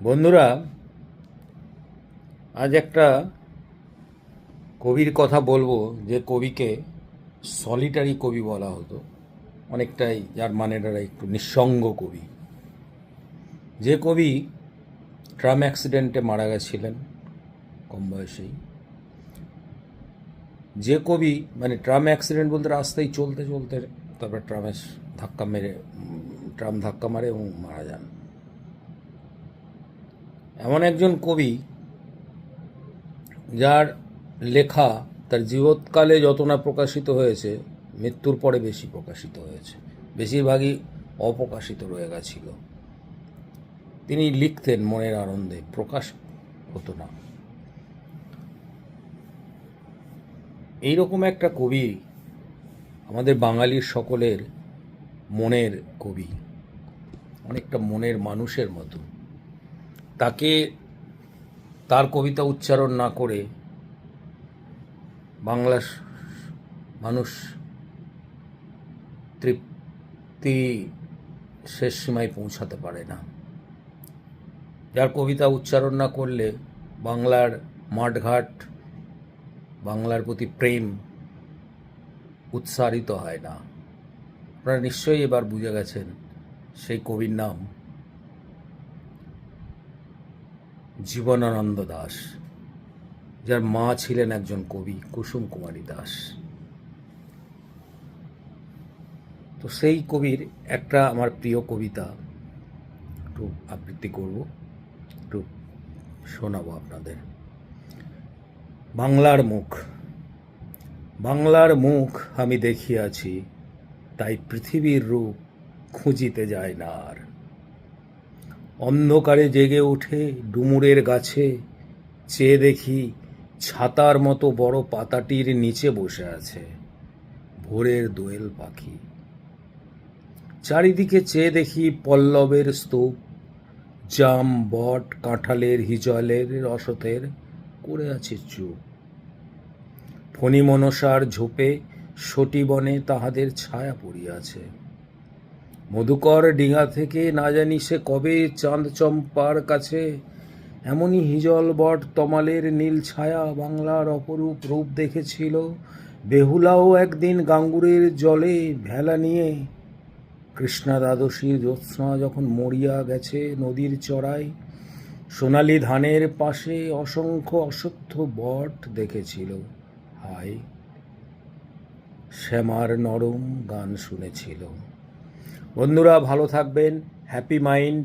বন্ধুরা, আজ একটা কবির কথা বলবো, যে কবিকে সলিটারি কবি বলা হতো অনেকটাই, যার মানে দ্বারা একটু নিঃসঙ্গ কবি। যে কবি ট্রাম অ্যাক্সিডেন্টে মারা গেছিলেন কম বয়সেই। যে কবি মানে ট্রাম অ্যাক্সিডেন্ট বলতে রাস্তায় চলতে চলতে তারপর ট্রাম ধাক্কা মারে এবং মারা যান। এমন একজন কবি যার লেখা তার জীবৎকালে যত না প্রকাশিত হয়েছে, মৃত্যুর পরে বেশি প্রকাশিত হয়েছে, বেশিরভাগই অপ্রকাশিত রয়ে গেছিল। তিনি লিখতেন মনের আনন্দে, প্রকাশ হতো না। এইরকম একটা কবি আমাদের বাঙালির সকলের মনের কবি, অনেকটা মনের মানুষের মতো। তাকে তার কবিতা উচ্চারণ না করে বাংলা মানুষ তৃপ্তি শেষ সীমায় পৌঁছাতে পারে না। যার কবিতা উচ্চারণ না করলে বাংলার মাঠঘাট, বাংলার প্রতি প্রেম উৎসারিত হয় না। আপনারা নিশ্চয়ই এবার বুঝে গেছেন সেই কবির নাম জীবনানন্দ দাশ, যার মা ছিলেন একজন কবি, কুসুম কুমারী দাস। তো সেই কবির একটা আমার প্রিয় কবিতা একটু আবৃত্তি করব, একটু শোনাবো আপনাদের। বাংলার মুখ। বাংলার মুখ আমি দেখিয়াছি, তাই পৃথিবীর রূপ খুঁজিতে যায় না আর। অন্ধকারে জেগে উঠে ডুমুরের গাছে চেয়ে দেখি, ছাতার মতো বড় পাতাটির নিচে বসে আছে ভোরের দোয়েল পাখি। চারিদিকে চেয়ে দেখি পল্লবের স্তূপ, জাম, বট, কাঁঠালের, হিজলের, রসতের করে আছে চুপ। ফণি মনসার ঝোপে সটিবনে তাহাদের ছায়া পড়িয়াছে। মধুকর ডিঙা থেকে না জানি সে কবে চাঁদ চম্পার কাছে এমনই হিজল, বট, তমালের নীল ছায়া বাংলার অপরূপ রূপ দেখেছিল। বেহুলাও একদিন গাঙ্গুরের জলে ভেলা নিয়ে কৃষ্ণা দ্বাদশীর জ্যোৎস্না যখন মরিয়া গেছে নদীর চড়ায়, সোনালি ধানের পাশে অসংখ্য অশ্বত্থ বট দেখেছিল। হায়, শ্যামার নরম গান শুনেছিল। বন্ধুরা, ভালো থাকবেন, হ্যাপি মাইন্ড,